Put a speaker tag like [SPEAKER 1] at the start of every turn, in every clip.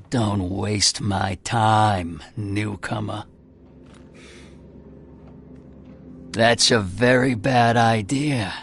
[SPEAKER 1] Don't waste my time, newcomer. That's a very bad idea.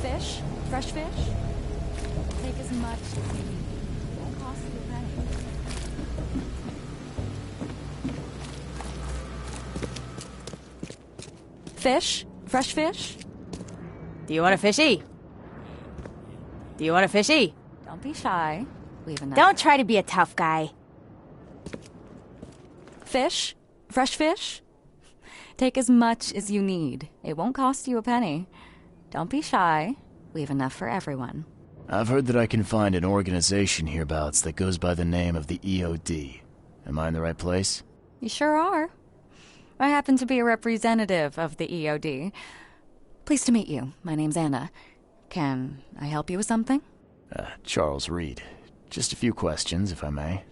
[SPEAKER 2] Fish? Fresh fish? Take as much as you need. It won't cost you a penny. Fish? Fresh fish?
[SPEAKER 3] Do you want a fishy? Do you want a fishy?
[SPEAKER 2] Don't be shy. We have enough.
[SPEAKER 3] Don't try to be a tough guy.
[SPEAKER 2] Fish? Fresh fish? Take as much as you need. It won't cost you a penny. Don't be shy. We have enough for everyone.
[SPEAKER 4] I've heard that I can find an organization hereabouts that goes by the name of the EOD. Am I in the right place?
[SPEAKER 2] You sure are. I happen to be a representative of the EOD. Pleased to meet you. My name's Anna. Can I help you with something?
[SPEAKER 4] Charles Reed. Just a few questions, if I may.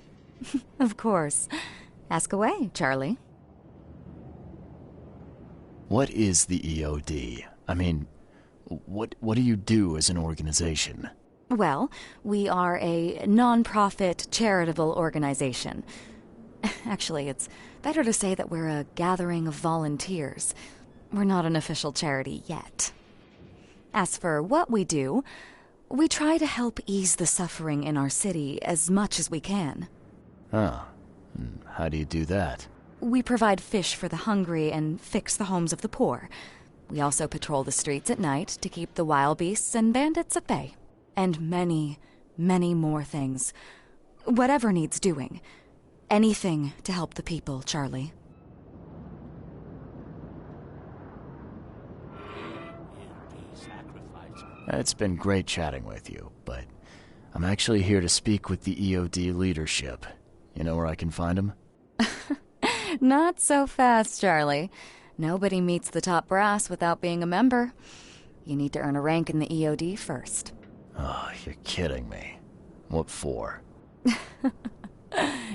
[SPEAKER 2] Of course. Ask away, Charlie.
[SPEAKER 4] What is the EOD? I mean, what do you do as an organization?
[SPEAKER 2] Well, we are a non-profit charitable organization. Actually, it's better to say that we're a gathering of volunteers. We're not an official charity yet. As for what we do, we try to help ease the suffering in our city as much as we can.
[SPEAKER 4] Oh, how do you do that?
[SPEAKER 2] We provide fish for the hungry and fix the homes of the poor. We also patrol the streets at night to keep the wild beasts and bandits at bay. And many, many more things. Whatever needs doing. Anything to help the people, Charlie.
[SPEAKER 4] It's been great chatting with you, but I'm actually here to speak with the EOD leadership. You know where I can find them?
[SPEAKER 2] Not so fast, Charlie. Nobody meets the top brass without being a member. You need to earn a rank in the EOD first.
[SPEAKER 4] Oh, you're kidding me. What for?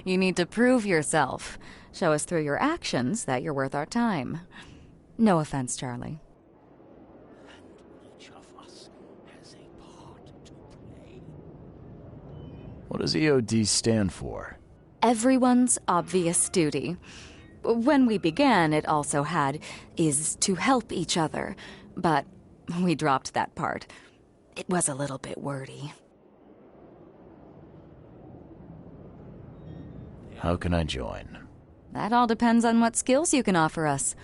[SPEAKER 2] You need to prove yourself. Show us through your actions that you're worth our time. No offense, Charlie.
[SPEAKER 5] Each of us has a part to play.
[SPEAKER 4] What does EOD stand for?
[SPEAKER 2] Everyone's obvious duty. When we began, it also had, is to help each other. But we dropped that part. It was a little bit wordy.
[SPEAKER 4] How can I join?
[SPEAKER 2] That all depends on what skills you can offer us.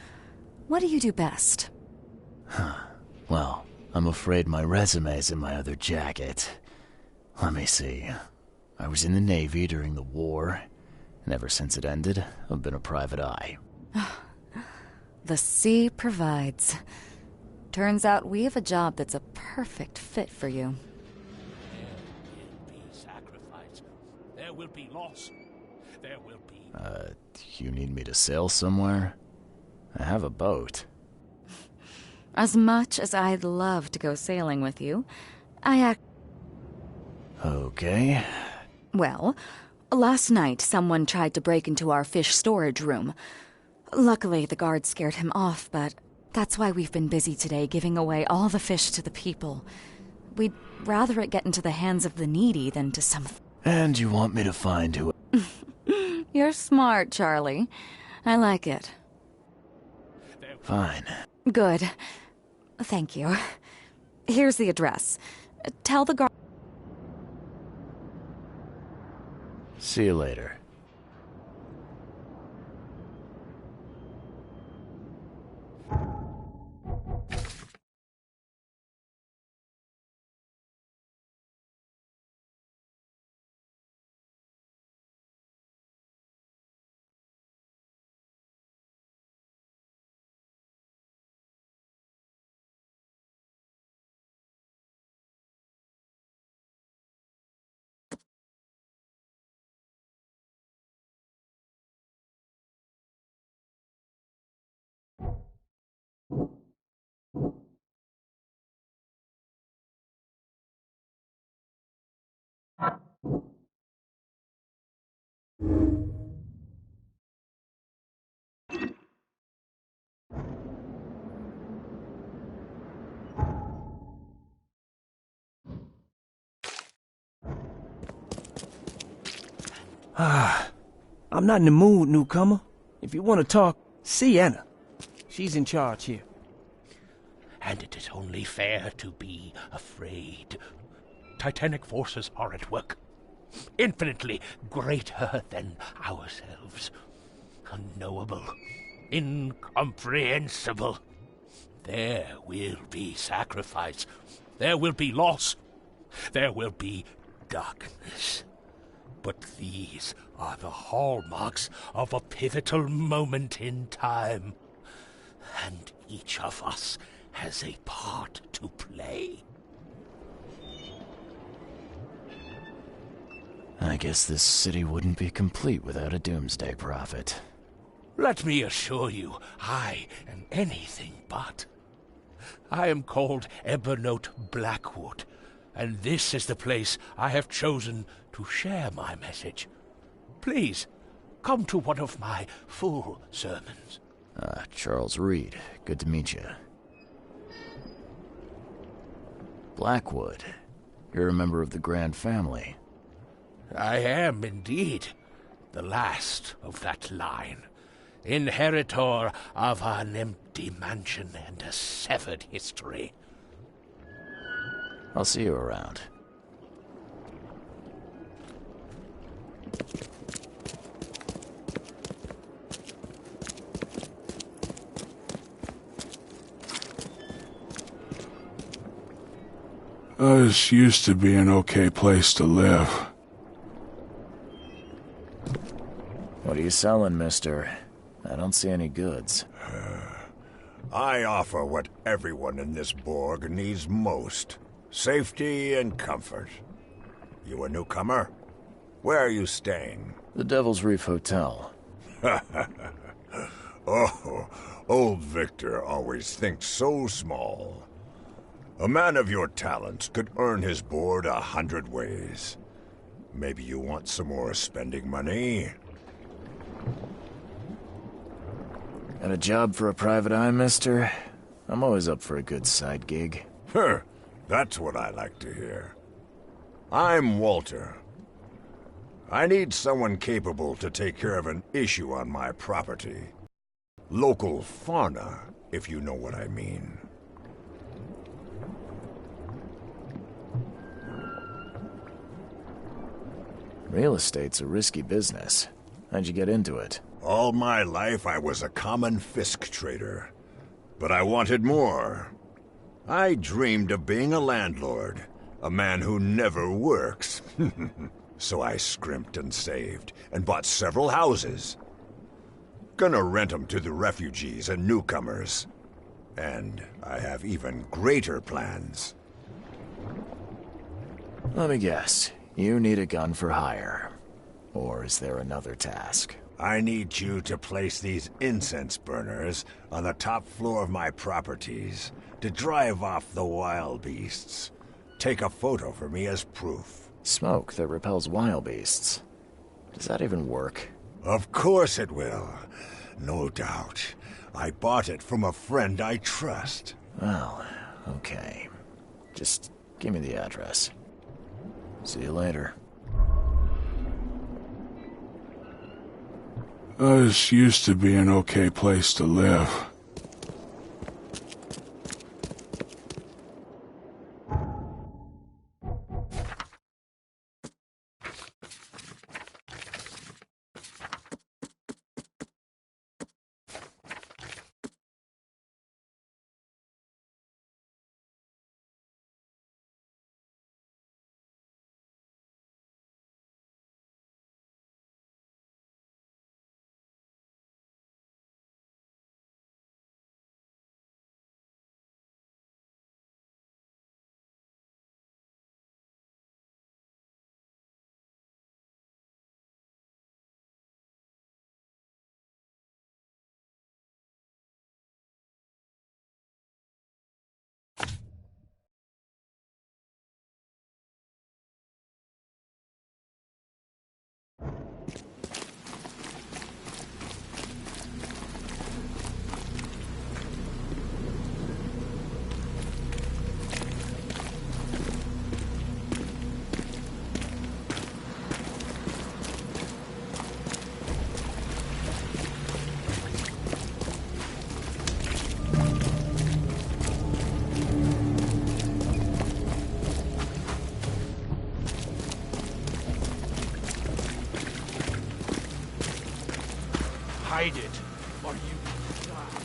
[SPEAKER 2] What do you do best?
[SPEAKER 4] Well, I'm afraid my resume's in my other jacket. Let me see. I was in the Navy during the war, and ever since it ended, I've been a private eye.
[SPEAKER 2] The sea provides. Turns out we have a job that's a perfect fit for you.
[SPEAKER 5] There will be sacrifice. There will be loss. There will be...
[SPEAKER 4] You need me to sail somewhere? I have a boat.
[SPEAKER 2] As much as I'd love to go sailing with you,
[SPEAKER 4] Okay.
[SPEAKER 2] Well, last night someone tried to break into our fish storage room. Luckily, the guards scared him off, but that's why we've been busy today giving away all the fish to the people. We'd rather it get into the hands of the needy than to some...
[SPEAKER 4] And you want me to find who...
[SPEAKER 2] You're smart, Charlie. I like it.
[SPEAKER 4] Fine.
[SPEAKER 2] Good. Thank you. Here's the address. Tell the guard...
[SPEAKER 4] See you later.
[SPEAKER 6] I'm not in the mood, newcomer. If you want to talk, see Anna. She's in charge here.
[SPEAKER 5] And it is only fair to be afraid. Titanic forces are at work. Infinitely greater than ourselves. Unknowable. Incomprehensible. There will be sacrifice. There will be loss. There will be darkness. But these are the hallmarks of a pivotal moment in time. And each of us has a part to play.
[SPEAKER 4] I guess this city wouldn't be complete without a doomsday prophet.
[SPEAKER 5] Let me assure you, I am anything but. I am called Evernote Blackwood, and this is the place I have chosen to share my message. Please, come to one of my full sermons.
[SPEAKER 4] Charles Reed. Good to meet you. Blackwood. You're a member of the Grand Family.
[SPEAKER 5] I am indeed the last of that line, inheritor of an empty mansion and a severed history.
[SPEAKER 4] I'll see you around.
[SPEAKER 7] This used to be an okay place to live.
[SPEAKER 4] What are you selling, mister? I don't see any goods.
[SPEAKER 8] I offer what everyone in this Borg needs most. Safety and comfort. You a newcomer? Where are you staying?
[SPEAKER 4] The Devil's Reef Hotel.
[SPEAKER 8] Oh, old Victor always thinks so small. A man of your talents could earn his board 100 ways. Maybe you want some more spending money?
[SPEAKER 4] Got a job for a private eye, mister? I'm always up for a good side gig.
[SPEAKER 8] That's what I like to hear. I'm Walter. I need someone capable to take care of an issue on my property. Local fauna, if you know what I mean.
[SPEAKER 4] Real estate's a risky business. How'd you get into it?
[SPEAKER 8] All my life I was a common fisk trader. But I wanted more. I dreamed of being a landlord, a man who never works. So I scrimped and saved, and bought several houses. Gonna rent them to the refugees and newcomers. And I have even greater plans.
[SPEAKER 4] Let me guess. You need a gun for hire. Or is there another task?
[SPEAKER 8] I need you to place these incense burners on the top floor of my properties to drive off the wild beasts. Take a photo for me as proof.
[SPEAKER 4] Smoke that repels wild beasts. Does that even work?
[SPEAKER 8] Of course it will. No doubt. I bought it from a friend I trust.
[SPEAKER 4] Well, okay. Just give me the address. See you later.
[SPEAKER 7] This used to be an okay place to live.
[SPEAKER 5] Hide it, or you will die.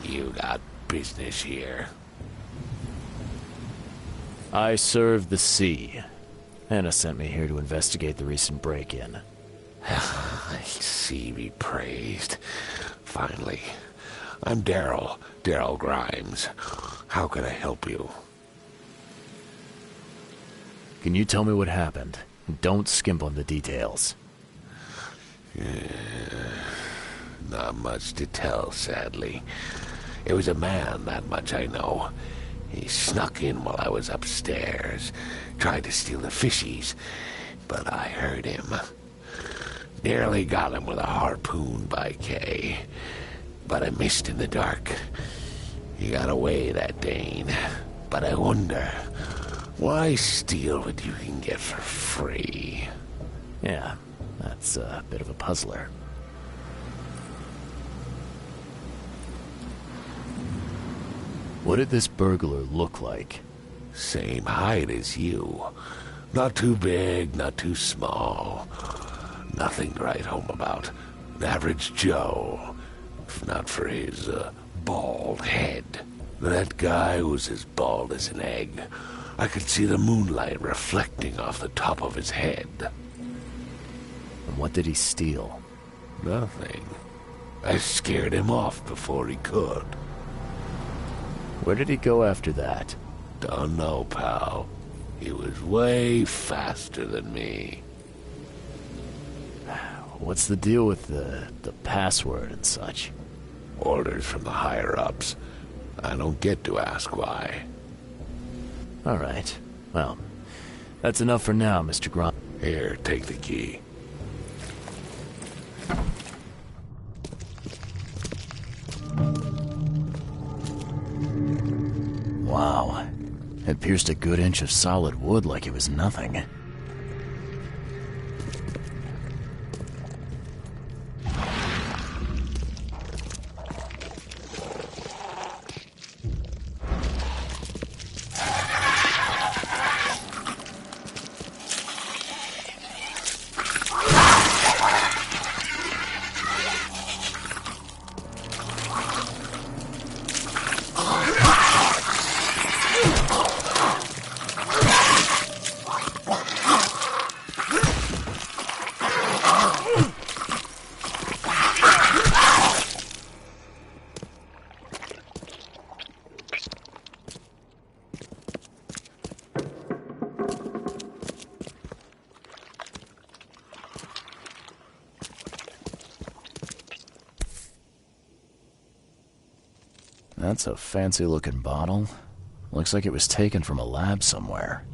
[SPEAKER 5] You got business here.
[SPEAKER 4] I serve the sea. Anna sent me here to investigate the recent break-in.
[SPEAKER 5] I see be praised. Finally. I'm Daryl Grimes. How can I help you?
[SPEAKER 4] Can you tell me what happened? Don't skimp on the details.
[SPEAKER 5] Not much to tell, sadly. It was a man, that much I know. He snuck in while I was upstairs, tried to steal the fishies, but I heard him. Nearly got him with a harpoon by Kay, but I missed in the dark. He got away, that Dane, but I wonder, why steal what you can get for free?
[SPEAKER 4] Yeah, that's a bit of a puzzler. What did this burglar look like?
[SPEAKER 5] Same height as you. Not too big, not too small. Nothing to write home about. An average Joe. If not for his, bald head. That guy was as bald as an egg. I could see the moonlight reflecting off the top of his head.
[SPEAKER 4] And what did he steal?
[SPEAKER 5] Nothing. I scared him off before he could.
[SPEAKER 4] Where did he go after that?
[SPEAKER 5] Don't know, pal. He was way faster than me.
[SPEAKER 4] What's the deal with the password and such?
[SPEAKER 5] Orders from the higher-ups. I don't get to ask why.
[SPEAKER 4] All right. Well, that's enough for now, Mr. Grimes.
[SPEAKER 5] Here, take the key.
[SPEAKER 4] Wow. It pierced a good inch of solid wood like it was nothing. That's a fancy-looking bottle. Looks like it was taken from a lab somewhere.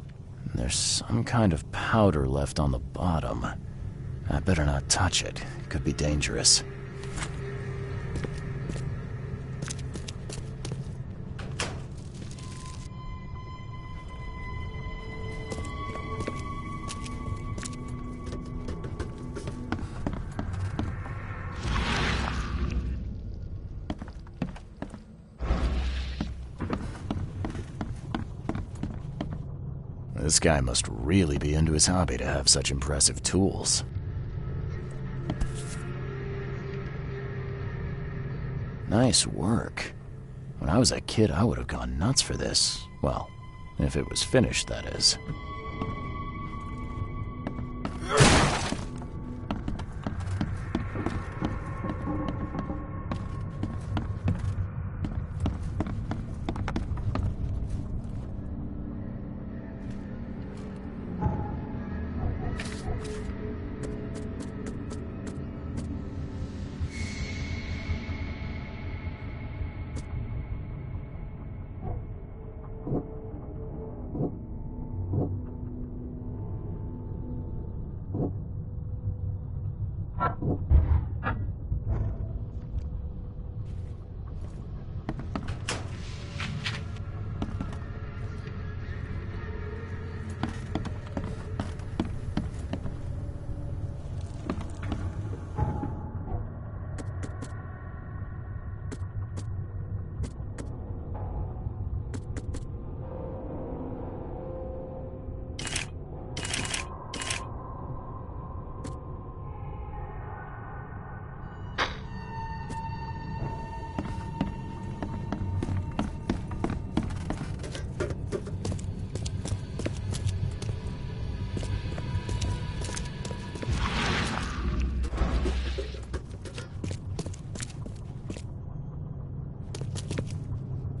[SPEAKER 4] There's some kind of powder left on the bottom. I better not touch it. It could be dangerous. This guy must really be into his hobby to have such impressive tools. Nice work. When I was a kid, I would have gone nuts for this. Well, if it was finished, that is.
[SPEAKER 9] You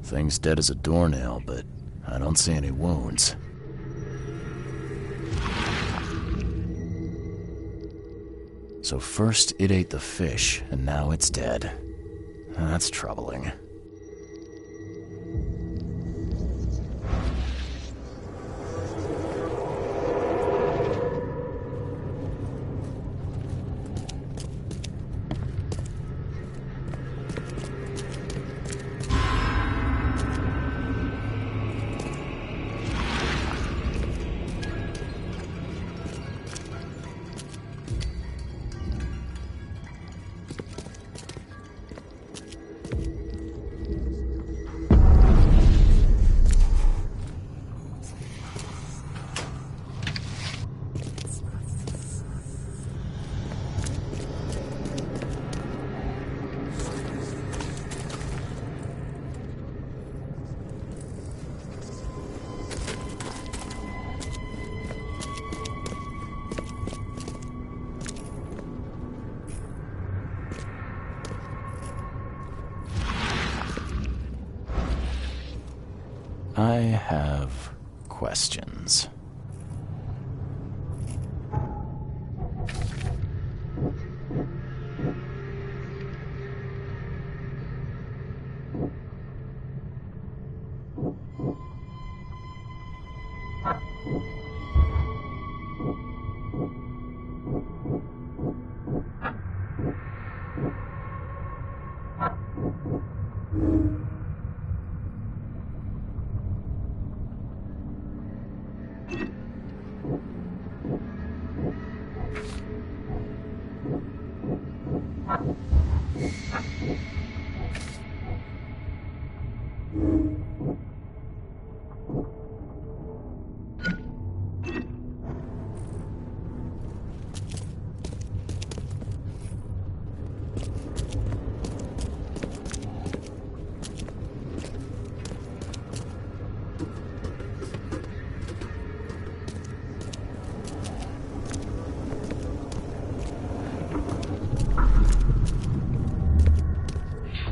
[SPEAKER 4] Thing's dead as a doornail, but I don't see any wounds. So first it ate the fish, and now it's dead. That's troubling. I have questions.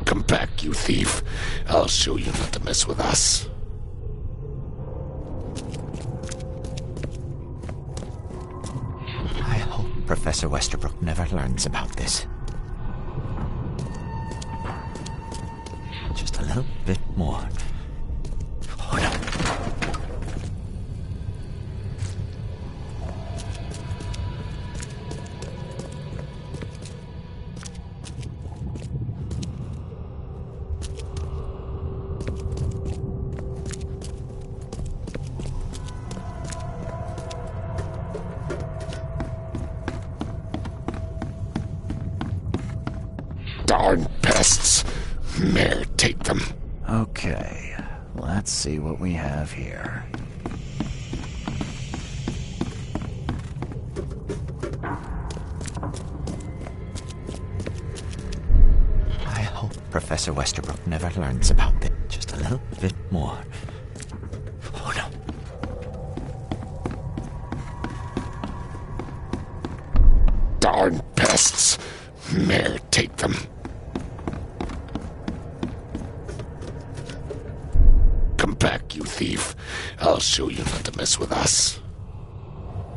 [SPEAKER 5] Come back, you thief. I'll show you not to mess with us.
[SPEAKER 9] I hope Professor Westerbrook never learns about this. Just a little bit more. Oh, no.
[SPEAKER 5] Darn pests. Mayor, take them.
[SPEAKER 4] Okay, let's see what we have here.
[SPEAKER 9] I hope Professor Westerbrook never learns about this. Just a little bit more. Oh, no.
[SPEAKER 5] Darn pests. Mayor, take them. Come back, you thief. I'll show you not to mess with us.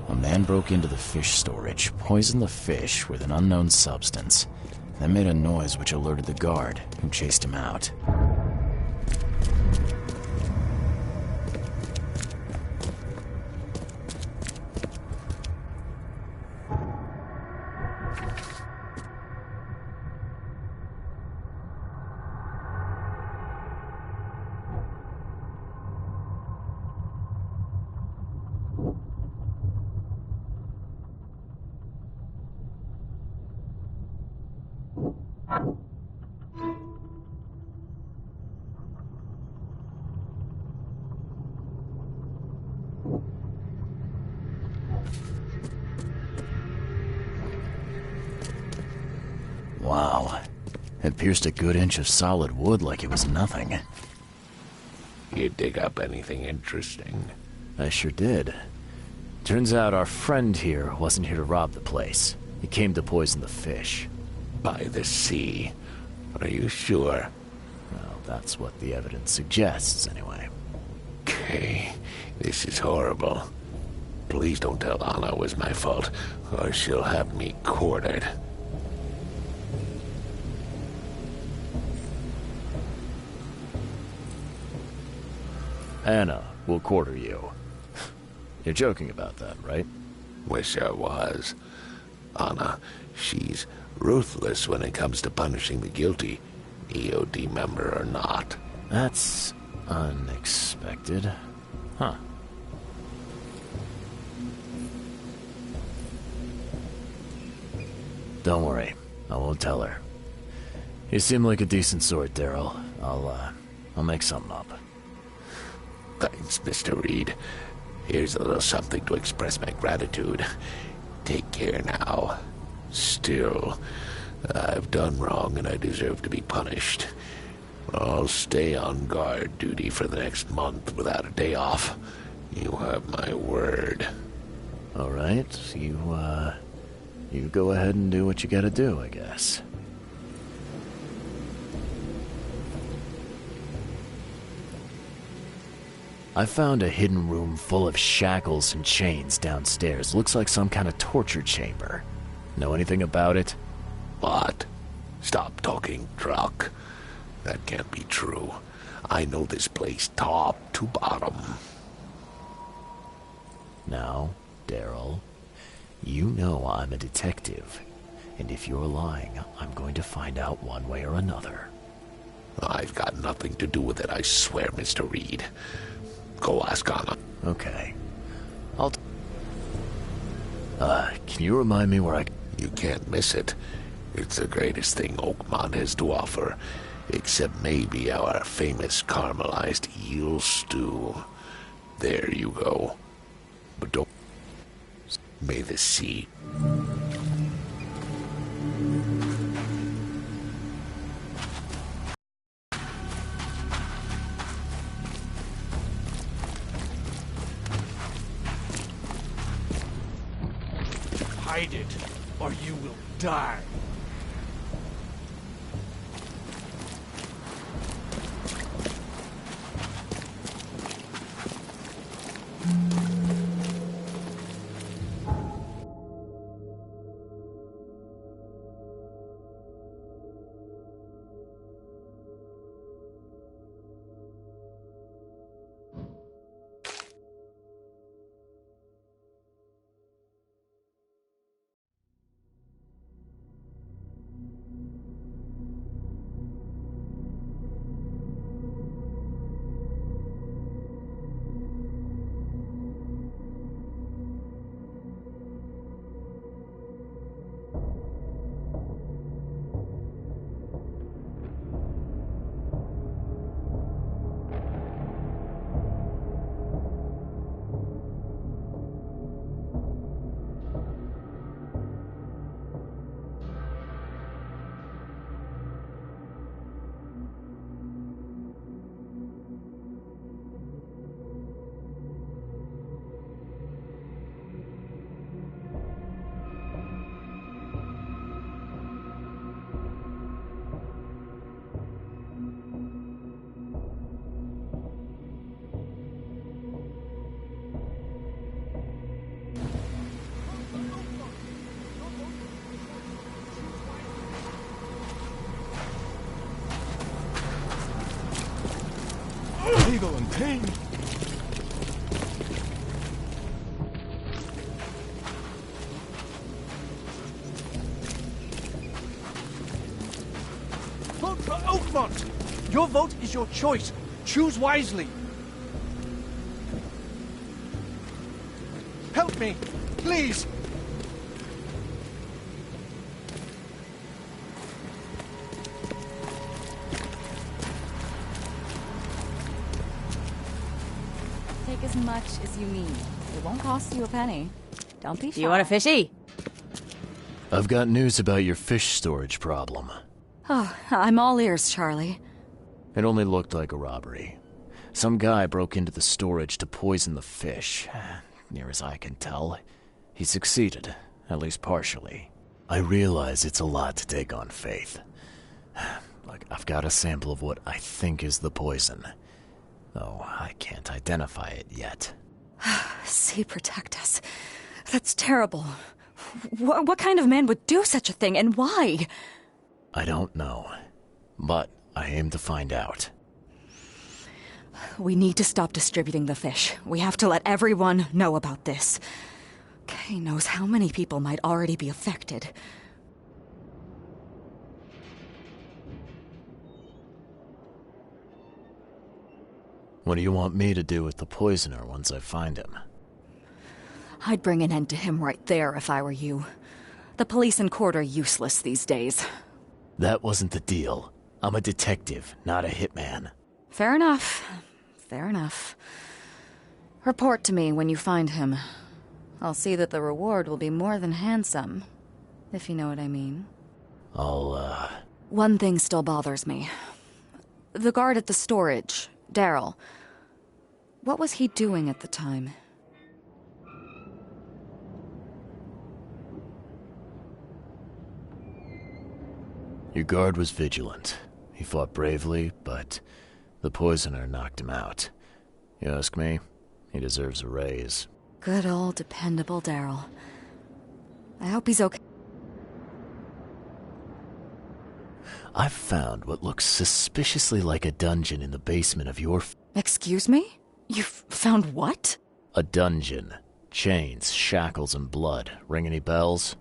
[SPEAKER 4] A man broke into the fish storage, poisoned the fish with an unknown substance, then made a noise which alerted the guard, who chased him out. Wow. It pierced a good inch of solid wood like it was nothing.
[SPEAKER 5] You dig up anything interesting?
[SPEAKER 4] I sure did. Turns out our friend here wasn't here to rob the place. He came to poison the fish.
[SPEAKER 5] By the sea. Are you sure?
[SPEAKER 4] Well, That's what the evidence suggests, anyway.
[SPEAKER 5] Okay, this is horrible. Please don't tell Anna it was my fault, or she'll have me quartered.
[SPEAKER 4] Anna will quarter you. You're joking about that, right?
[SPEAKER 5] Wish I was. Anna, she's ruthless when it comes to punishing the guilty, EOD member or not.
[SPEAKER 4] That's unexpected. Huh. Don't worry. I won't tell her. You seem like a decent sort, Daryl. I'll make something up.
[SPEAKER 5] Thanks, Mr. Reed. Here's a little something to express my gratitude. Take care now. Still, I've done wrong and I deserve to be punished. I'll stay on guard duty for the next month without a day off. You have my word.
[SPEAKER 4] All right, you go ahead and do what you gotta do, I guess. I found a hidden room full of shackles and chains downstairs. Looks like some kind of torture chamber. Know anything about it?
[SPEAKER 5] What? Stop talking truck. That can't be true. I know this place top to bottom.
[SPEAKER 4] Now, Daryl, you know I'm a detective. And if you're lying, I'm going to find out one way or another.
[SPEAKER 5] I've got nothing to do with it, I swear, Mr. Reed. Go ask Anna.
[SPEAKER 4] Okay. Can you remind me where I...
[SPEAKER 5] You can't miss it. It's the greatest thing Oakmont has to offer, except maybe our famous caramelized eel stew. There you go. But don't... May the sea...
[SPEAKER 6] Hide it, or you will die. Legal and pain. Vote for Oakmont! Your vote is your choice. Choose wisely. Help me, please.
[SPEAKER 2] Take as much as you need. It won't cost you a penny. Don't be shy.
[SPEAKER 3] Do you want a fishy?
[SPEAKER 4] I've got news about your fish storage problem.
[SPEAKER 2] Oh, I'm all ears, Charlie.
[SPEAKER 4] It only looked like a robbery. Some guy broke into the storage to poison the fish. Near as I can tell, he succeeded, at least partially. I realize it's a lot to take on faith. Look, I've got a sample of what I think is the poison, though I can't identify it yet.
[SPEAKER 2] See, protect us. That's terrible. What kind of man would do such a thing, and why?
[SPEAKER 4] I don't know, but I aim to find out.
[SPEAKER 2] We need to stop distributing the fish. We have to let everyone know about this. Kay knows how many people might already be affected.
[SPEAKER 4] What do you want me to do with the poisoner once I find him?
[SPEAKER 2] I'd bring an end to him right there if I were you. The police and court are useless these days.
[SPEAKER 4] That wasn't the deal. I'm a detective, not a hitman.
[SPEAKER 2] Fair enough. Fair enough. Report to me when you find him. I'll see that the reward will be more than handsome, if you know what I mean. One thing still bothers me. The guard at the storage, Daryl. What was he doing at the time?
[SPEAKER 4] Your guard was vigilant. He fought bravely, but the poisoner knocked him out. You ask me, he deserves a raise.
[SPEAKER 2] Good old dependable Daryl. I hope he's okay.
[SPEAKER 4] I've found what looks suspiciously like a dungeon in the basement of your...
[SPEAKER 2] Excuse me? You've found what?
[SPEAKER 4] A dungeon. Chains, shackles, and blood. Ring any bells?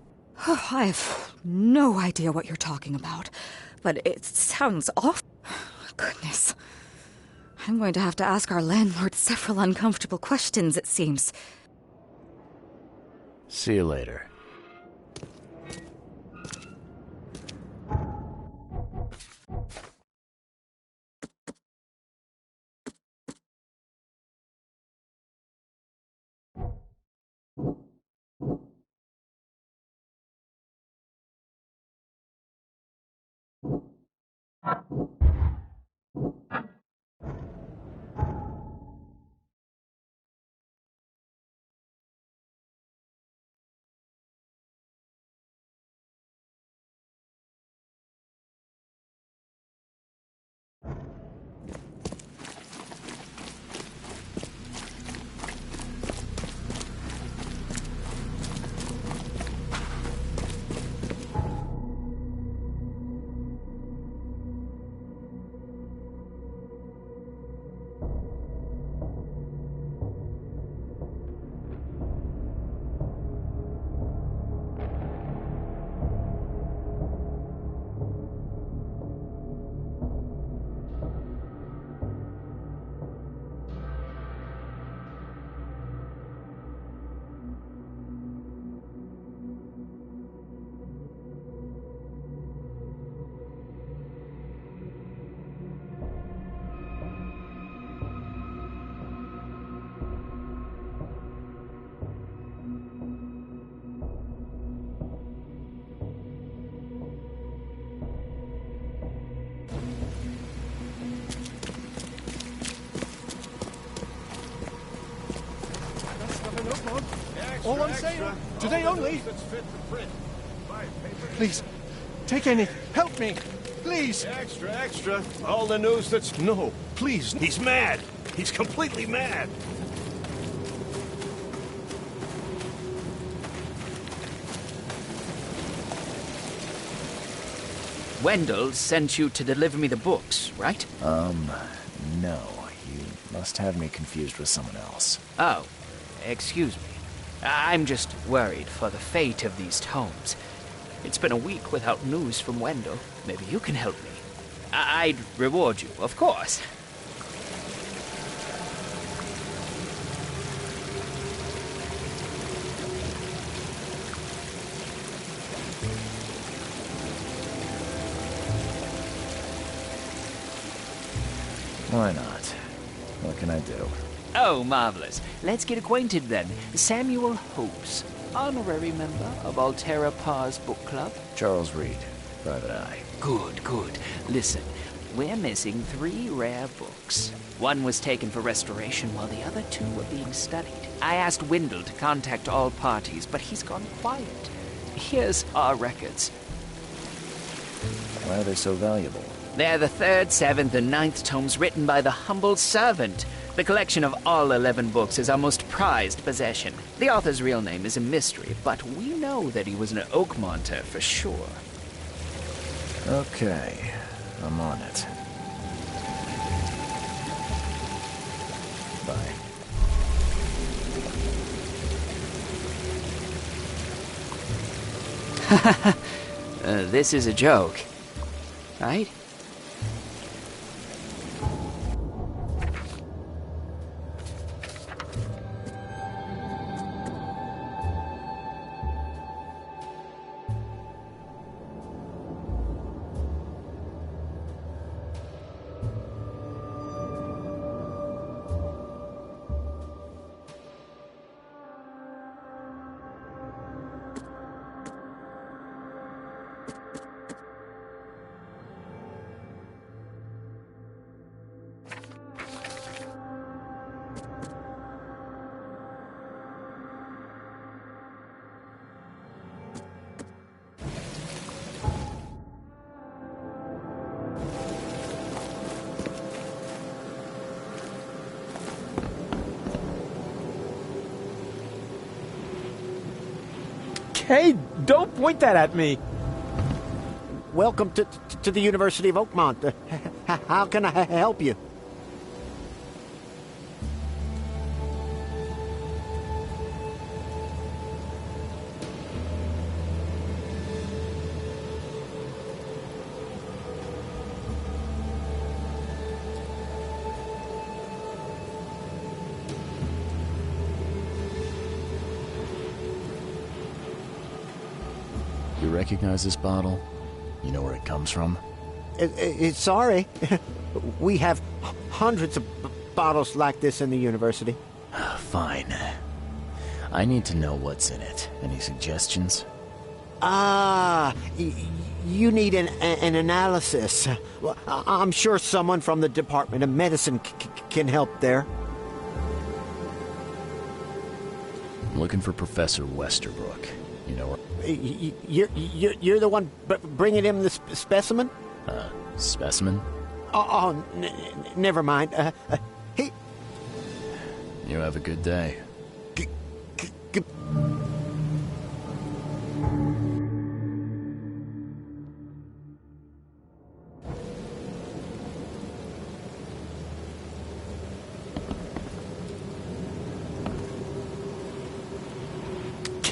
[SPEAKER 2] Oh, I have no idea what you're talking about, but it sounds awful. Goodness. I'm going to have to ask our landlord several uncomfortable questions, it seems.
[SPEAKER 4] See you later.
[SPEAKER 6] All I'm saying, today only. Please, take any. Help me, please.
[SPEAKER 10] Extra, extra. All the news that's... No, please. He's mad. He's completely mad.
[SPEAKER 1] Wendell sent you to deliver me the books, right?
[SPEAKER 4] No. You must have me confused with someone else.
[SPEAKER 1] Oh, excuse me. I'm just worried for the fate of these tomes. It's been a week without news from Wendell. Maybe you can help me. I'd reward you, of course.
[SPEAKER 4] Why not? What can I do?
[SPEAKER 1] Oh, marvelous. Let's get acquainted then. Samuel Hopes, honorary member of Altera Par's book club.
[SPEAKER 4] Charles Reed, Private Eye.
[SPEAKER 1] Good, good. Listen, we're missing 3 rare books. One was taken for restoration while the other 2 were being studied. I asked Wendell to contact all parties, but he's gone quiet. Here's our records.
[SPEAKER 4] Why are they so valuable?
[SPEAKER 1] They're the 3rd, 7th, and 9th tomes written by the humble servant. The collection of all 11 books is our most prized possession. The author's real name is a mystery, but we know that he was an Oakmonter for sure.
[SPEAKER 4] Okay, I'm on it. Bye.
[SPEAKER 1] This is a joke, right?
[SPEAKER 6] Hey, don't point that at me.
[SPEAKER 11] Welcome to the University of Oakmont. How can I help you?
[SPEAKER 4] You recognize this bottle? You know where it comes from?
[SPEAKER 11] Sorry. We have hundreds of bottles like this in the university.
[SPEAKER 4] Fine. I need to know what's in it. Any suggestions?
[SPEAKER 11] You need an analysis. Well, I'm sure someone from the Department of Medicine can help there.
[SPEAKER 4] I'm looking for Professor Westerbrook. You know her?
[SPEAKER 11] You're the one bringing him the specimen?
[SPEAKER 4] Specimen?
[SPEAKER 11] Never mind. He...
[SPEAKER 4] You have a good day.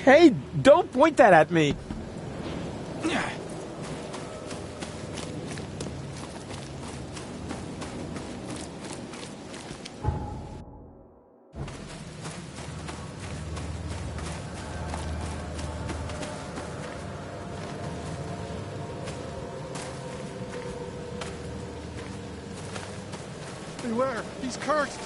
[SPEAKER 6] Hey, don't point that at me.
[SPEAKER 10] Beware, he's cursed.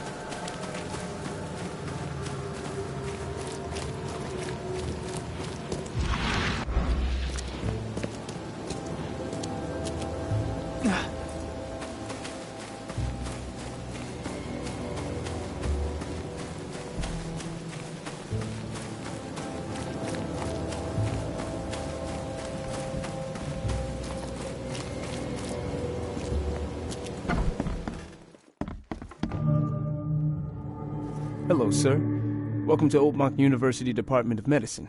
[SPEAKER 6] Hello, sir. Welcome to Oakmont University Department of Medicine.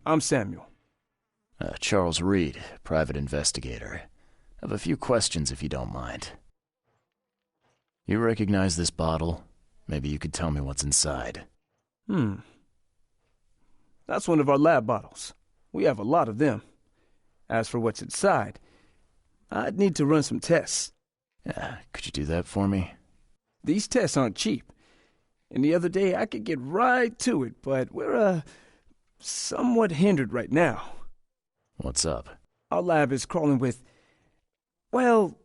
[SPEAKER 6] I'm Samuel.
[SPEAKER 4] Charles Reed, private investigator. I have a few questions if you don't mind. You recognize this bottle? Maybe you could tell me what's inside.
[SPEAKER 6] That's one of our lab bottles. We have a lot of them. As for what's inside, I'd need to run some tests.
[SPEAKER 4] Could you do that for me?
[SPEAKER 6] These tests aren't cheap. And the other day I could get right to it, but we're, somewhat hindered right now.
[SPEAKER 4] What's up?
[SPEAKER 6] Our lab is crawling with, well,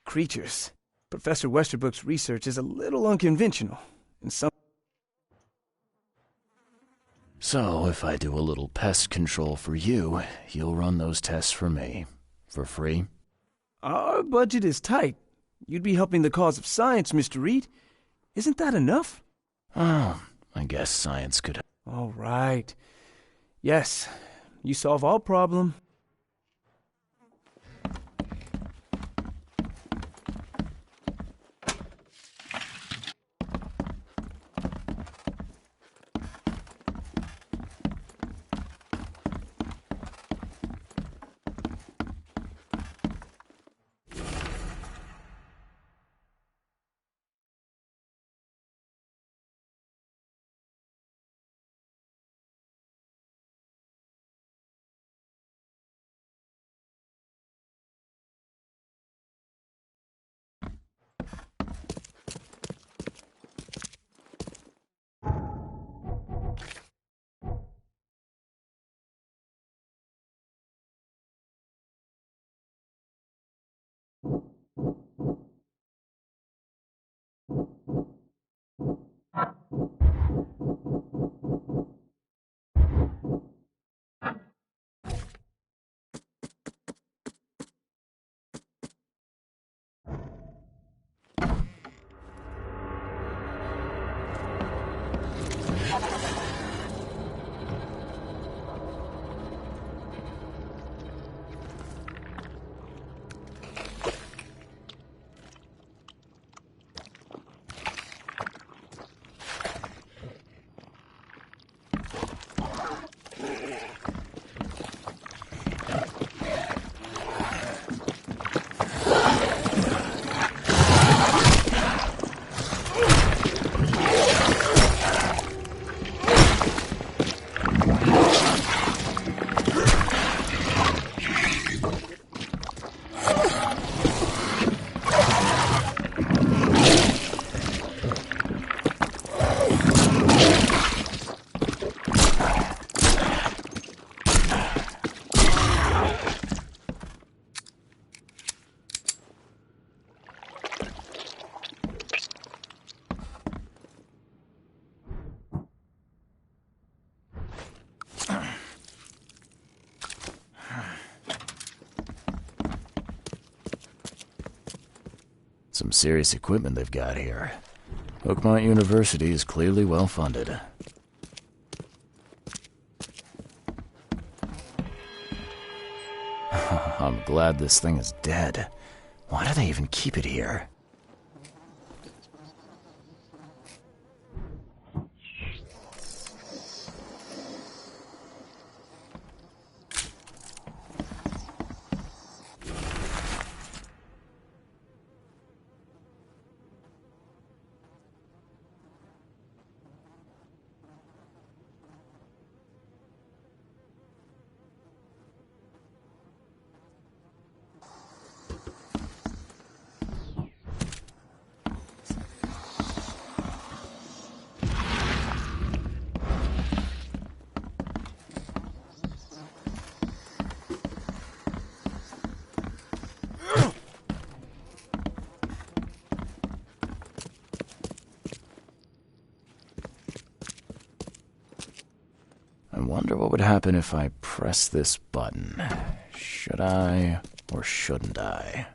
[SPEAKER 6] creatures. Professor Westerbrook's research is a little unconventional. And
[SPEAKER 4] So, if I do a little pest control for you, you'll run those tests for me. For free?
[SPEAKER 6] Our budget is tight. You'd be helping the cause of science, Mr. Reed. Isn't that enough?
[SPEAKER 4] Oh, I guess science could...
[SPEAKER 6] All right. Yes, you solve all problem.
[SPEAKER 4] Some serious equipment they've got here. Oakmont University is clearly well funded. I'm glad this thing is dead. Why do they even keep it here? I wonder what would happen if I press this button. Should I or shouldn't I?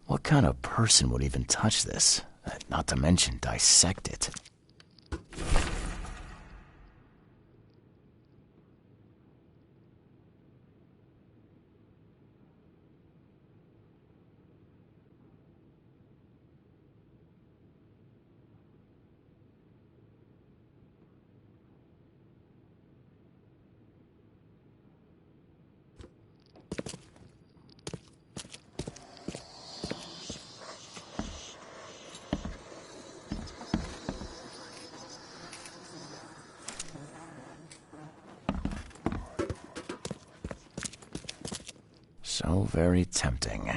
[SPEAKER 4] What kind of person would even touch this? Not to mention dissect it. So very tempting.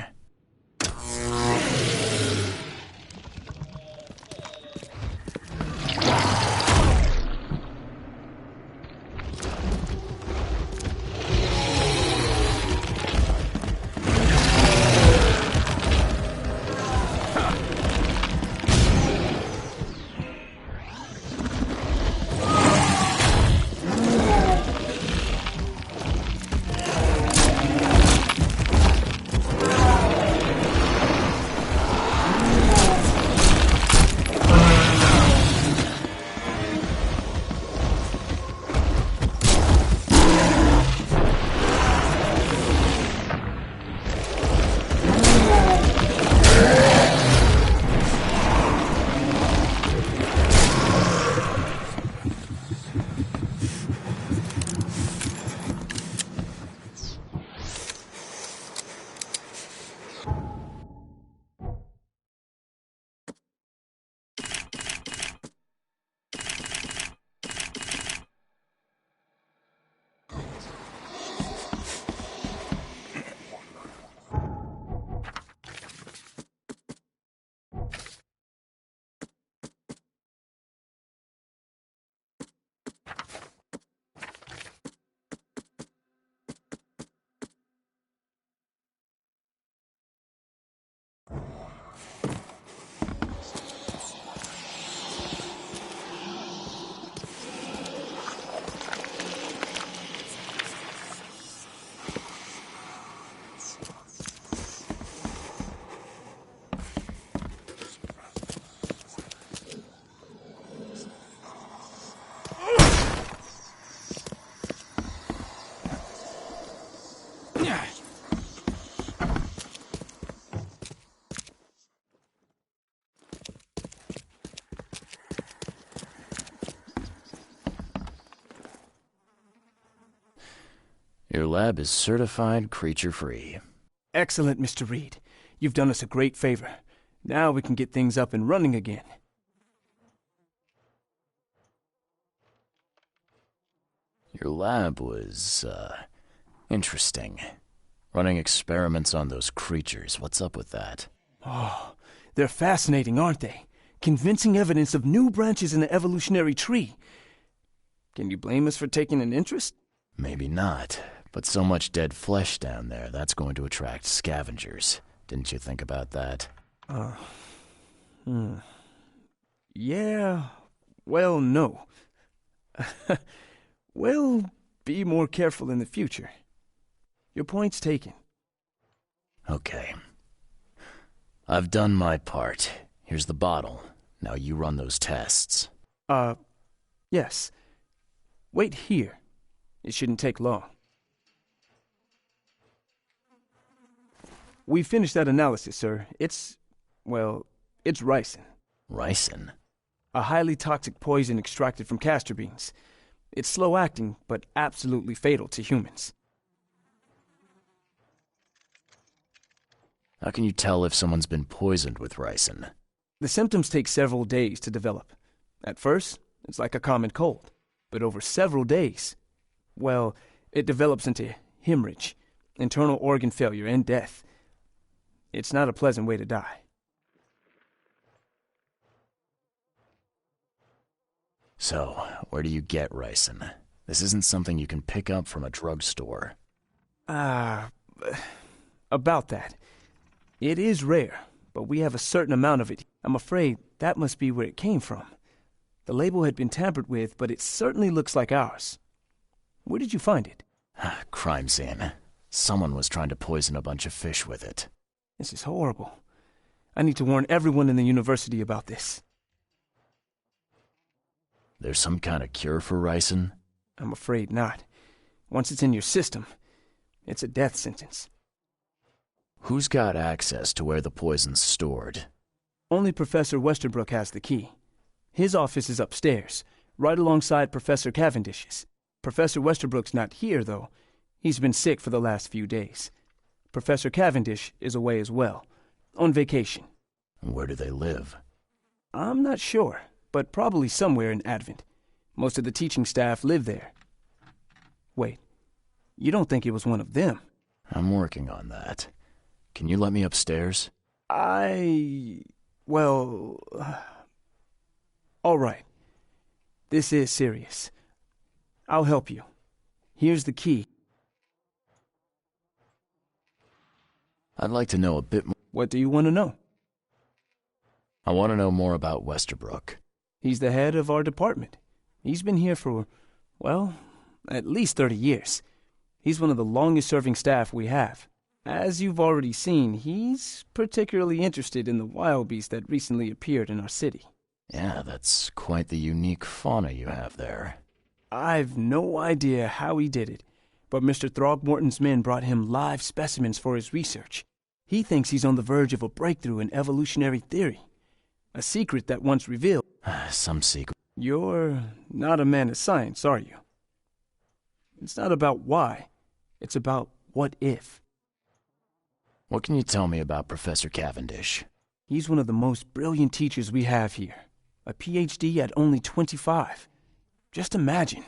[SPEAKER 4] Your lab is certified creature-free.
[SPEAKER 6] Excellent, Mr. Reed. You've done us a great favor. Now we can get things up and running again.
[SPEAKER 4] Your lab was, interesting. Running experiments on those creatures. What's up with that?
[SPEAKER 6] Oh, they're fascinating, aren't they? Convincing evidence of new branches in the evolutionary tree. Can you blame us for taking an interest?
[SPEAKER 4] Maybe not, but so much dead flesh down there, that's going to attract scavengers. Didn't you think about that?
[SPEAKER 6] Yeah, well, no. We'll be more careful in the future. Your point's taken.
[SPEAKER 4] Okay. I've done my part. Here's the bottle. Now you run those tests.
[SPEAKER 6] Yes. Wait here. It shouldn't take long. We finished that analysis, sir. It's ricin.
[SPEAKER 4] Ricin?
[SPEAKER 6] A highly toxic poison extracted from castor beans. It's slow-acting, but absolutely fatal to humans.
[SPEAKER 4] How can you tell if someone's been poisoned with ricin?
[SPEAKER 6] The symptoms take several days to develop. At first, it's like a common cold. But over several days, well, it develops into hemorrhage, internal organ failure, and death. It's not a pleasant way to die.
[SPEAKER 4] So, where do you get ricin? This isn't something you can pick up from a drugstore.
[SPEAKER 6] About that. It is rare, but we have a certain amount of it. I'm afraid that must be where it came from. The label had been tampered with, but it certainly looks like ours. Where did you find it?
[SPEAKER 4] Crime scene. Someone was trying to poison a bunch of fish with it.
[SPEAKER 6] This is horrible. I need to warn everyone in the university about this.
[SPEAKER 4] There's some kind of cure for ricin?
[SPEAKER 6] I'm afraid not. Once it's in your system, it's a death sentence.
[SPEAKER 4] Who's got access to where the poison's stored?
[SPEAKER 6] Only Professor Westerbrook has the key. His office is upstairs, right alongside Professor Cavendish's. Professor Westerbrook's not here, though. He's been sick for the last few days. Professor Cavendish is away as well, on vacation.
[SPEAKER 4] Where do they live?
[SPEAKER 6] I'm not sure, but probably somewhere in Advent. Most of the teaching staff live there. Wait, you don't think it was one of them?
[SPEAKER 4] I'm working on that. Can you let me upstairs?
[SPEAKER 6] Well... all right. This is serious. I'll help you. Here's the key.
[SPEAKER 4] I'd like to know a bit more.
[SPEAKER 6] What do you want to know?
[SPEAKER 4] I want to know more about Westerbrook.
[SPEAKER 6] He's the head of our department. He's been here for, well, at least 30 years. He's one of the longest-serving staff we have. As you've already seen, he's particularly interested in the wild beast that recently appeared in our city.
[SPEAKER 4] Yeah, that's quite the unique fauna you have there.
[SPEAKER 6] I've no idea how he did it, but Mr. Throgmorton's men brought him live specimens for his research. He thinks he's on the verge of a breakthrough in evolutionary theory. A secret that once revealed...
[SPEAKER 4] Some secret.
[SPEAKER 6] You're not a man of science, are you? It's not about why. It's about what if.
[SPEAKER 4] What can you tell me about Professor Cavendish?
[SPEAKER 6] He's one of the most brilliant teachers we have here. A PhD at only 25. Just imagine.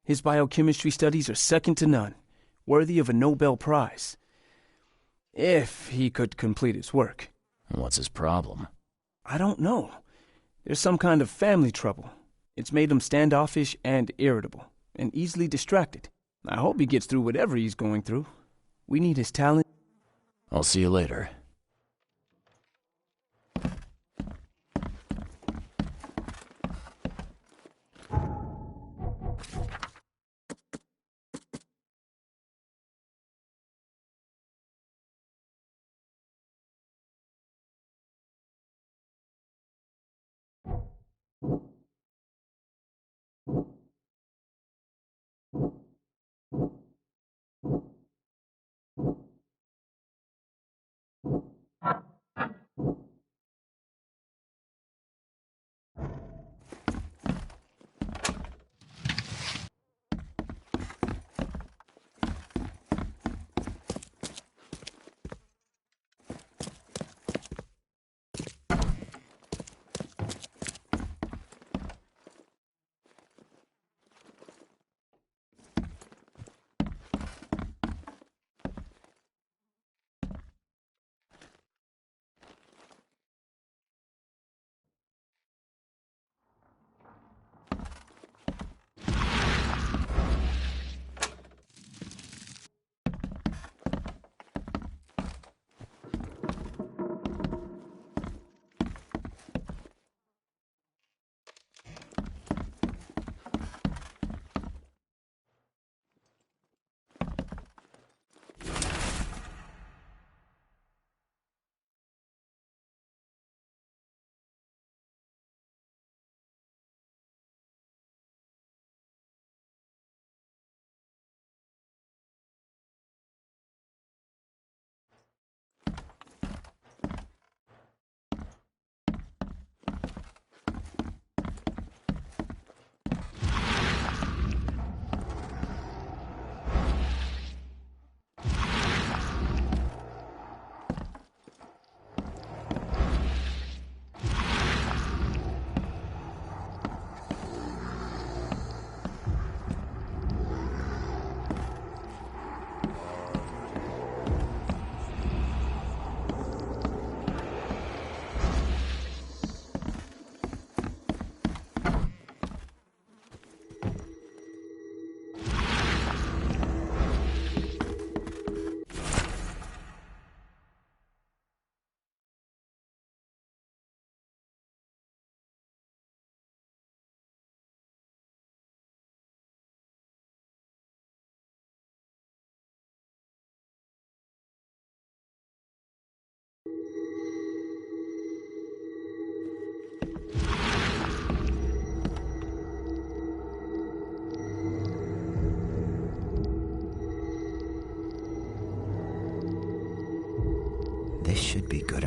[SPEAKER 6] His biochemistry studies are second to none, worthy of a Nobel Prize. If he could complete his work.
[SPEAKER 4] What's his problem?
[SPEAKER 6] I don't know. There's some kind of family trouble. It's made him standoffish and irritable, and easily distracted. I hope he gets through whatever he's going through. We need his talent.
[SPEAKER 4] I'll see you later.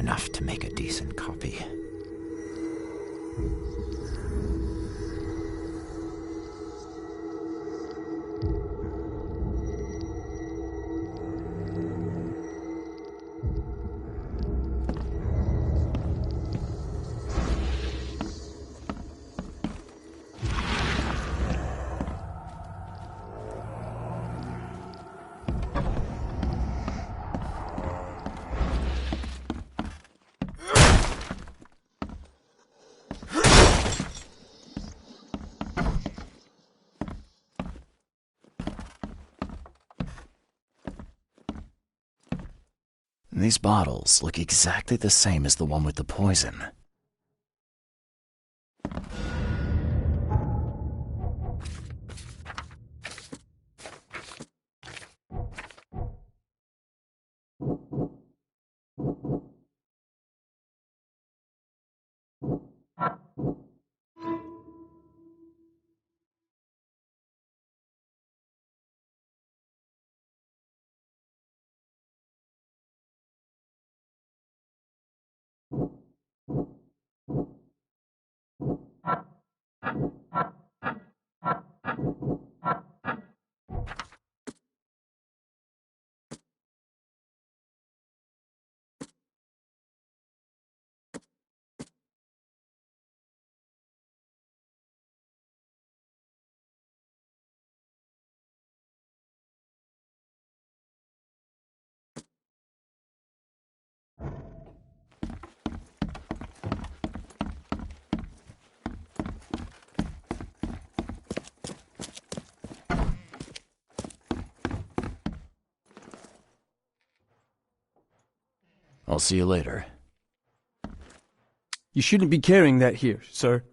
[SPEAKER 9] enough to make a decent copy.
[SPEAKER 4] These bottles look exactly the same as the one with the poison. I'll see you later.
[SPEAKER 6] You shouldn't be carrying that here, sir.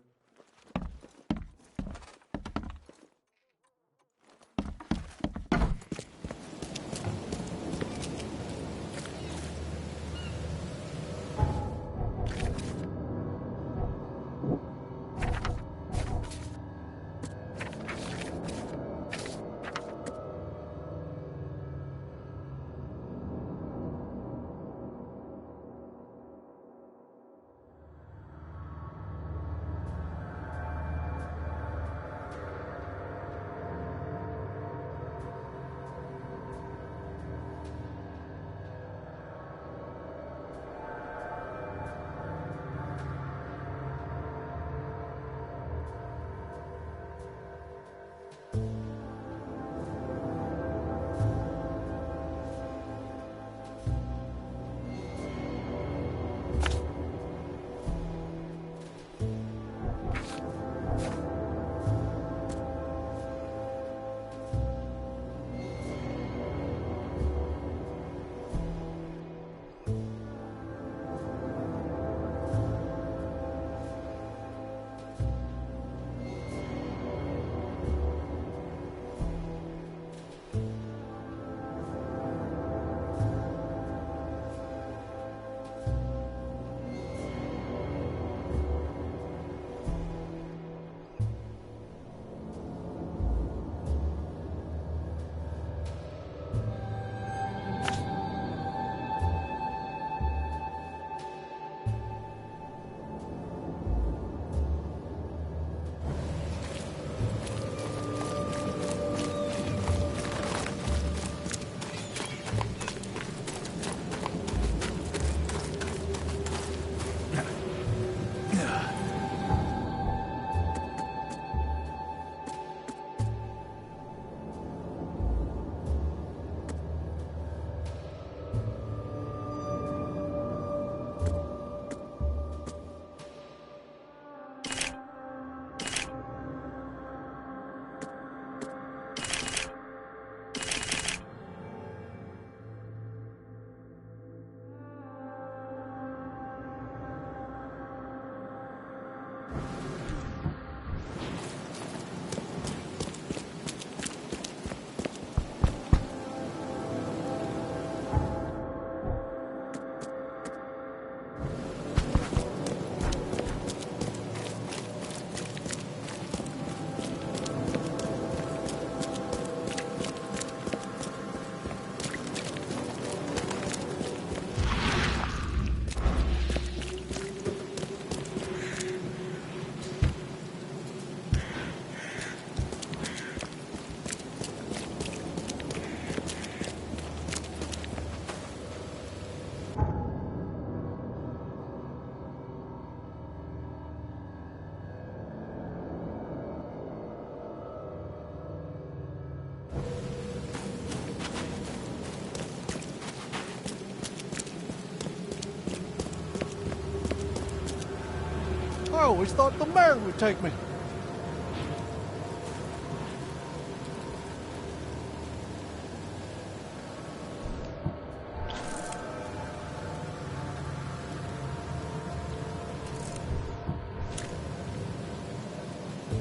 [SPEAKER 12] I always thought the mayor would take me.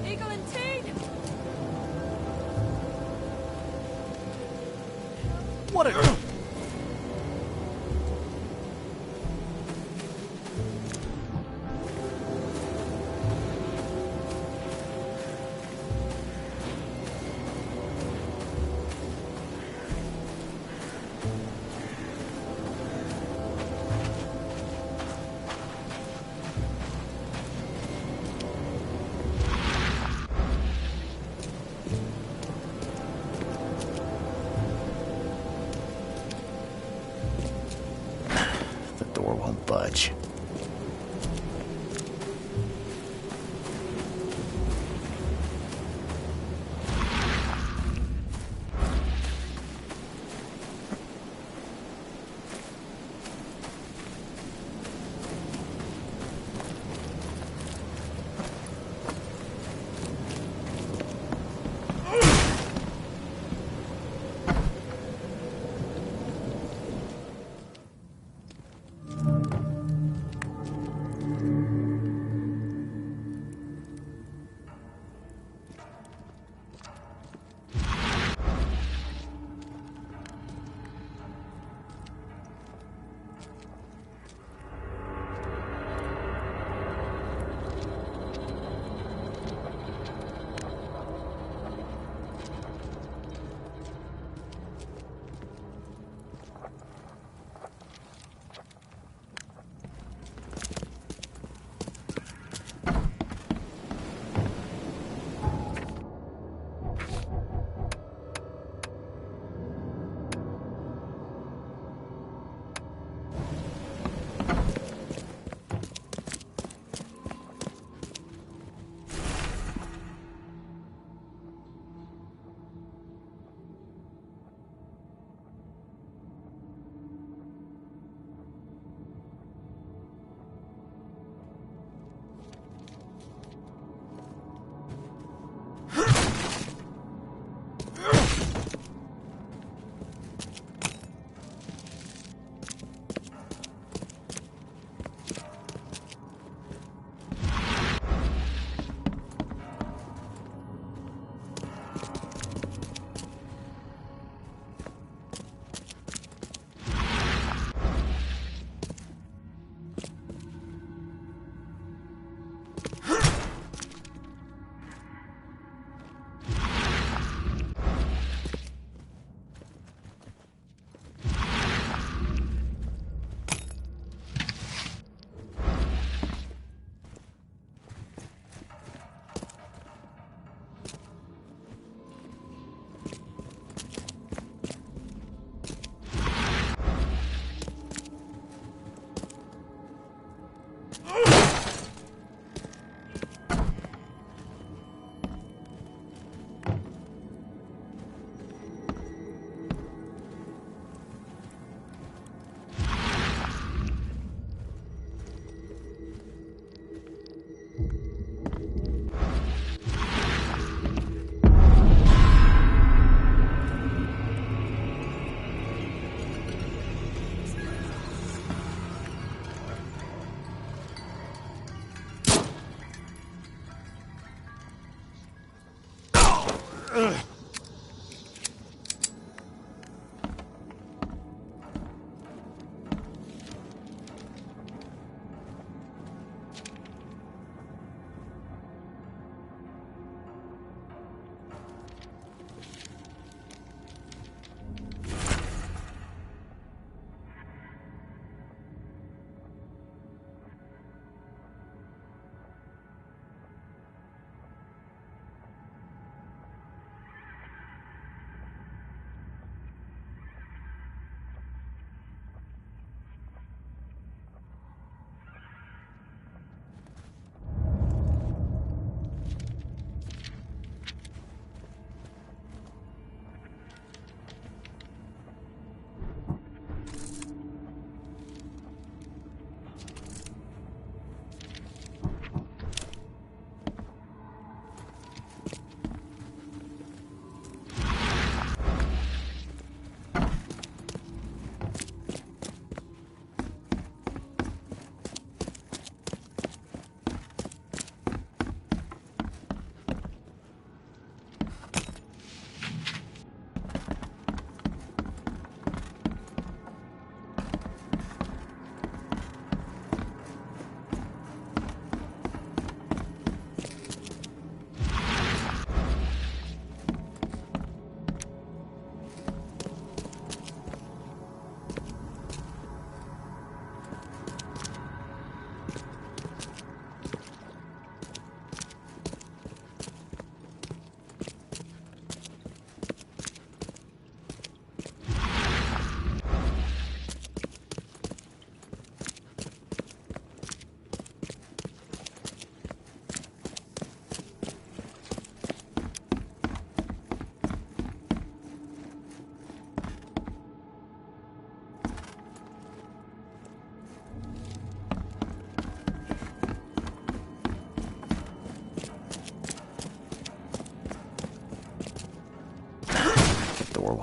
[SPEAKER 3] Eagle and Teen!
[SPEAKER 12] What a...
[SPEAKER 4] The door won't budge.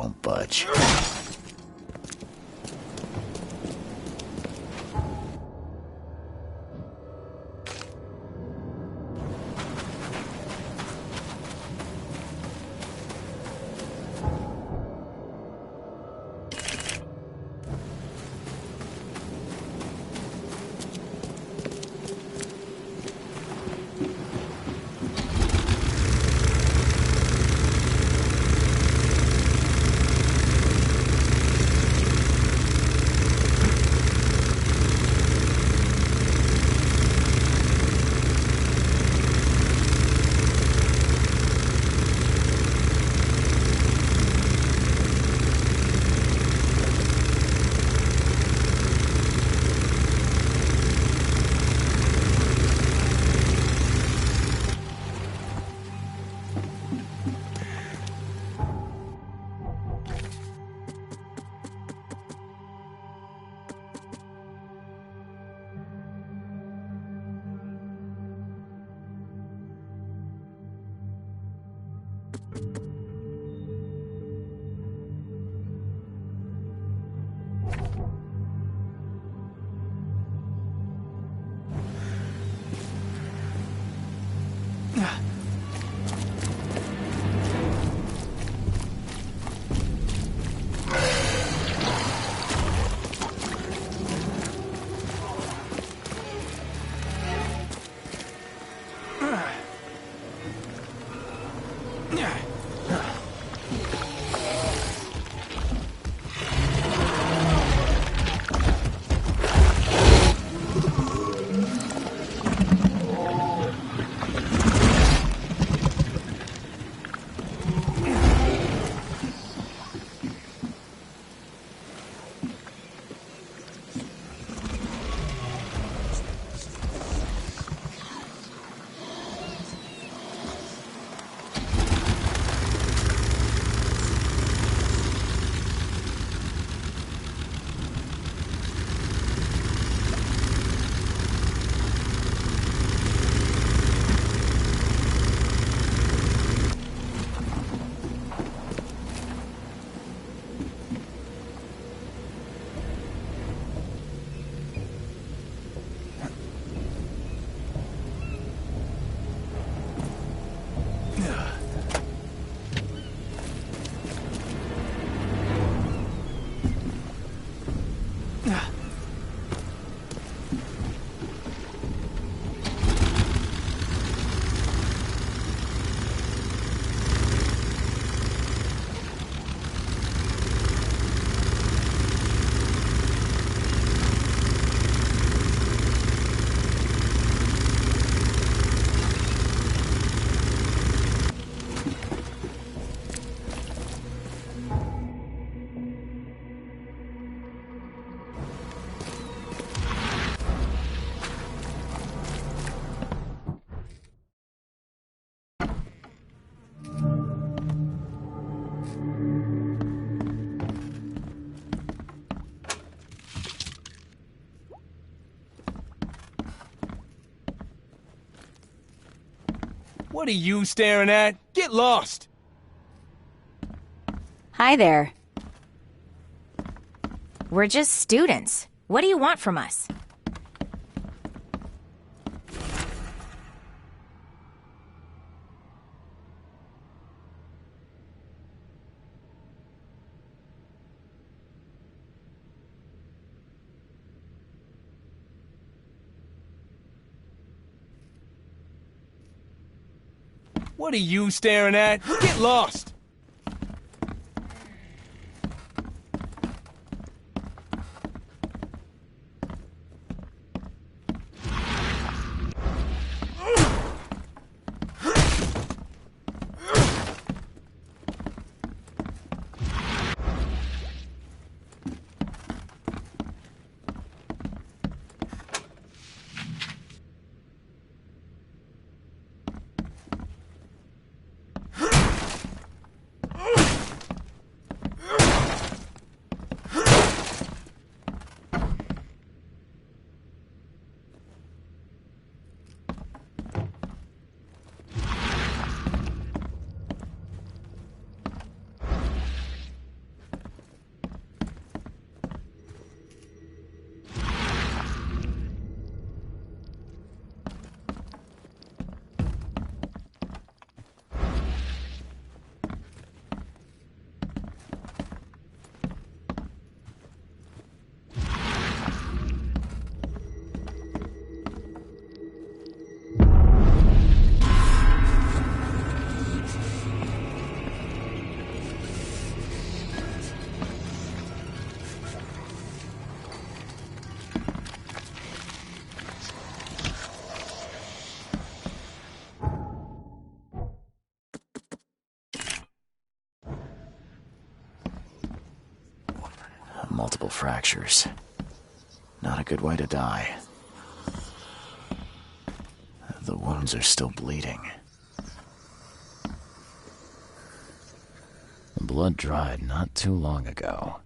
[SPEAKER 4] won't budge.
[SPEAKER 6] What are you staring at? Get lost!
[SPEAKER 3] Hi there. We're just students. What do you want from us?
[SPEAKER 6] What are you staring at? Get lost!
[SPEAKER 4] multiple fractures. Not a good way to die. The wounds are still bleeding. The blood dried not too long ago.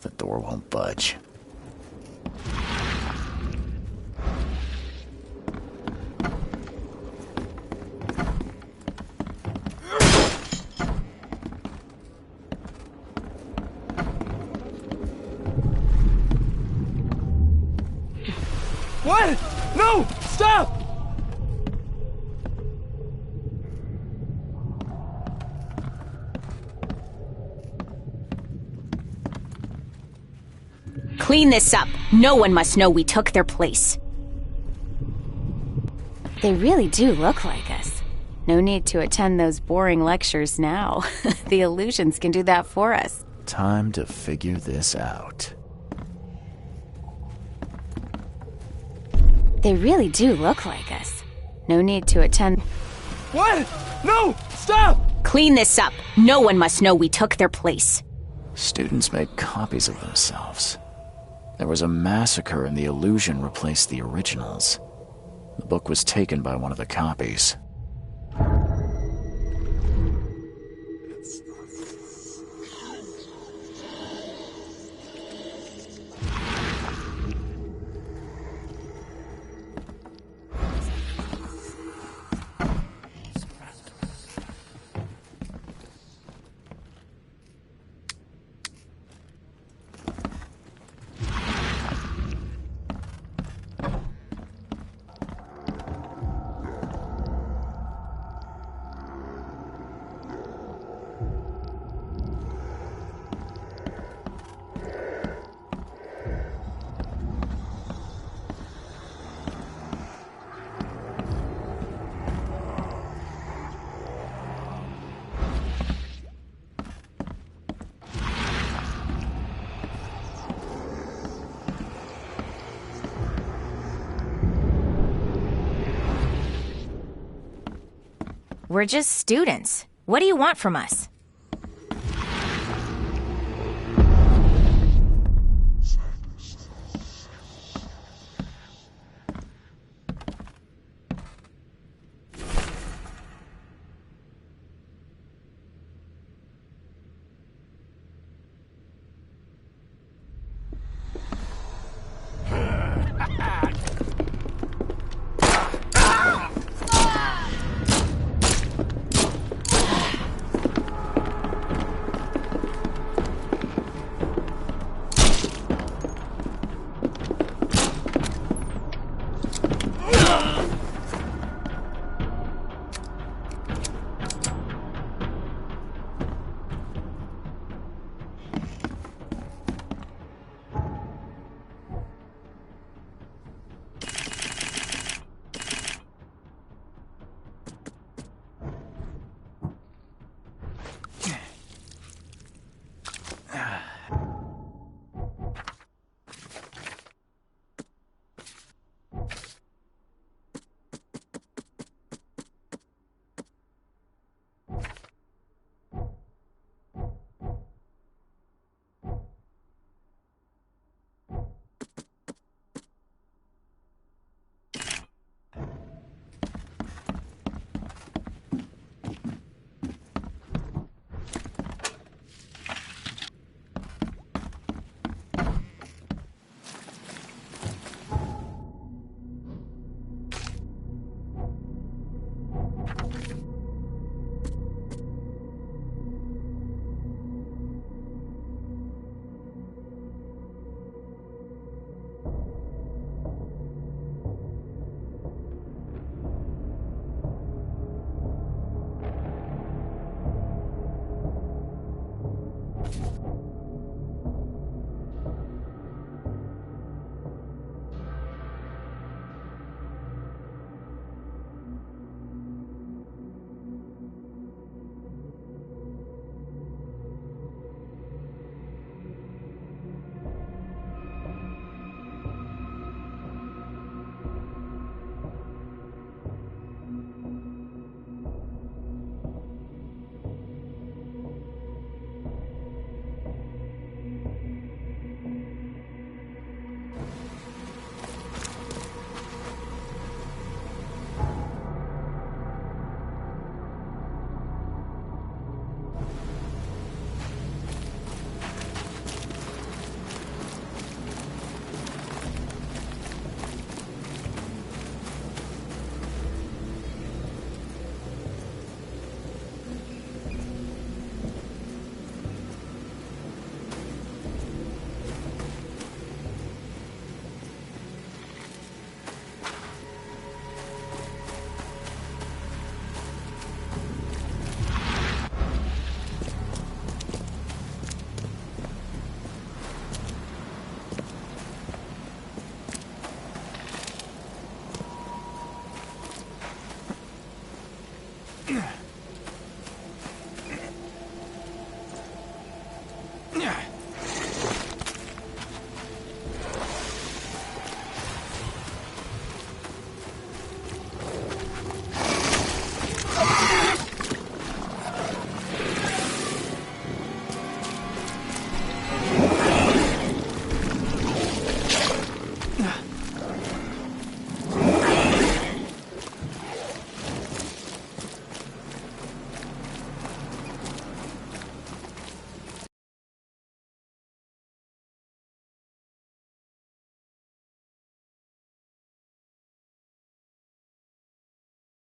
[SPEAKER 4] The door won't budge.
[SPEAKER 6] What? No! Stop!
[SPEAKER 3] Clean this up. No one must know we took their place. They really do look like us. No need to attend those boring lectures now. The illusions can do that for us.
[SPEAKER 4] Time to figure this out.
[SPEAKER 3] They really do look like us. No need to attend.
[SPEAKER 6] What? No! Stop!
[SPEAKER 3] Clean this up. No one must know we took their place.
[SPEAKER 4] Students make copies of themselves. There was a massacre and the illusion replaced the originals. The book was taken by one of the copies.
[SPEAKER 3] We're just students. What do you want from us?